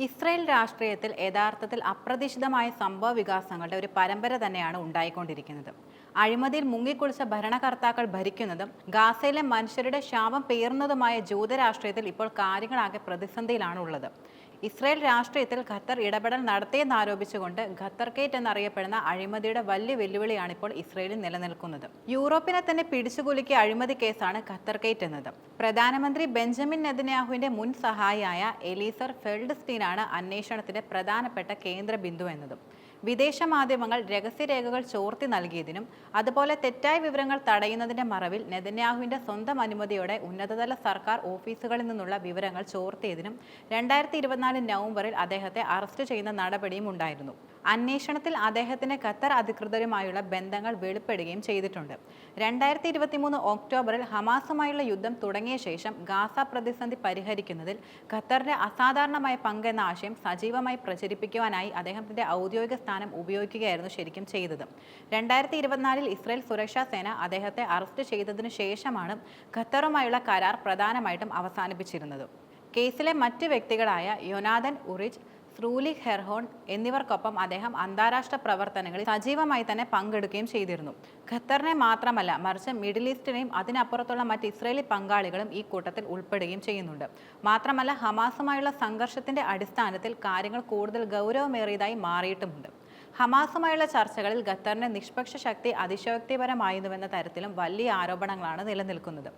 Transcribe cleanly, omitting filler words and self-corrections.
Israel രാഷ്ട്രീയത്തിൽ യഥാർത്ഥത്തിൽ അപ്രതീക്ഷിതമായ സംഭവ വികാസങ്ങളുടെ ഒരു പരമ്പര തന്നെയാണ് ഉണ്ടായിക്കൊണ്ടിരിക്കുന്നത്. അഴിമതിയിൽ മുങ്ങിക്കുളിച്ച ഭരണകർത്താക്കൾ ഭരിക്കുന്നതും ഗാസയിലെ മനുഷ്യരുടെ ശാപം പേറുന്നതുമായ ജൂതരാഷ്ട്രീയത്തിൽ ഇപ്പോൾ കാര്യങ്ങളാകെ പ്രതിസന്ധിയിലാണ് ഉള്ളത്. ഇസ്രായേൽ രാഷ്ട്രീയത്തിൽ ഖത്തർ ഇടപെടൽ നടത്തിയെന്നാരോപിച്ചുകൊണ്ട് ഖത്തർ ഗേറ്റ് എന്നറിയപ്പെടുന്ന അഴിമതിയുടെ വലിയ വെല്ലുവിളിയാണ് ഇപ്പോൾ ഇസ്രായേലിൽ നിലനിൽക്കുന്നത്. യൂറോപ്പിനെ തന്നെ പിടിച്ചുകുലുക്കിയ അഴിമതി കേസാണ് ഖത്തർ ഗേറ്റ് എന്നത്. പ്രധാനമന്ത്രി ബെഞ്ചമിൻ നെതന്യാഹുവിന്റെ മുൻ സഹായിയായ എലീസർ ഫെൽഡ്സ്റ്റീനാണ് അന്വേഷണത്തിന്റെ പ്രധാനപ്പെട്ട കേന്ദ്ര ബിന്ദു എന്നതും. വിദേശ മാധ്യമങ്ങൾ രഹസ്യരേഖകൾ ചോർത്തി നൽകിയതിനും അതുപോലെ തെറ്റായ വിവരങ്ങൾ തടയുന്നതിന്റെ മറവിൽ നെതന്യാഹുവിന്റെ സ്വന്തം അനുമതിയോടെ ഉന്നതതല സർക്കാർ ഓഫീസുകളിൽ നിന്നുള്ള വിവരങ്ങൾ ചോർത്തിയതിനും 2024 നവംബറിൽ അദ്ദേഹത്തെ അറസ്റ്റ് ചെയ്യുന്ന നടപടിയും ഉണ്ടായിരുന്നു. അന്വേഷണത്തിൽ അദ്ദേഹത്തിന് ഖത്തർ അധികൃതരുമായുള്ള ബന്ധങ്ങൾ വെളിപ്പെടുകയും ചെയ്തിട്ടുണ്ട്. 2023 ഒക്ടോബറിൽ ഹമാസുമായുള്ള യുദ്ധം തുടങ്ങിയ ശേഷം ഗാസ പ്രതിസന്ധി പരിഹരിക്കുന്നതിൽ ഖത്തറിന്റെ അസാധാരണമായ പങ്കെന്ന ആശയം സജീവമായി പ്രചരിപ്പിക്കുവാനായി അദ്ദേഹത്തിന്റെ ഔദ്യോഗിക സ്ഥാനം ഉപയോഗിക്കുകയായിരുന്നു ശരിക്കും ചെയ്തത്. 2024 ഇസ്രായേൽ സുരക്ഷാ സേന അദ്ദേഹത്തെ അറസ്റ്റ് ചെയ്തതിനു ശേഷമാണ് ഖത്തറുമായുള്ള കരാർ പ്രധാനമായിട്ടും അവസാനിപ്പിച്ചിരുന്നത്. കേസിലെ മറ്റ് വ്യക്തികളായ യൊനാഥൻ ഉറിച്ച്, സ്രൂലി ഹെർഹോൺ എന്നിവർക്കൊപ്പം അദ്ദേഹം അന്താരാഷ്ട്ര പ്രവർത്തനങ്ങളിൽ സജീവമായി തന്നെ പങ്കെടുക്കുകയും ചെയ്തിരുന്നു. ഖത്തറിനെ മാത്രമല്ല മറിച്ച് മിഡിൽ ഈസ്റ്റിനെയും അതിനപ്പുറത്തുള്ള മറ്റ് ഇസ്രായേലി പങ്കാളികളും ഈ കൂട്ടത്തിൽ ഉൾപ്പെടുകയും ചെയ്യുന്നുണ്ട്. മാത്രമല്ല ഹമാസുമായുള്ള സംഘർഷത്തിന്റെ അടിസ്ഥാനത്തിൽ കാര്യങ്ങൾ കൂടുതൽ ഗൗരവമേറിയതായി മാറിയിട്ടുമുണ്ട്. ഹമാസുമായുള്ള ചർച്ചകളിൽ ഖത്തറിന്റെ നിഷ്പക്ഷ ശക്തി അതിശയോക്തിപരമായിരുന്നുവെന്ന തരത്തിലും വലിയ ആരോപണങ്ങളാണ് നിലനിൽക്കുന്നത്.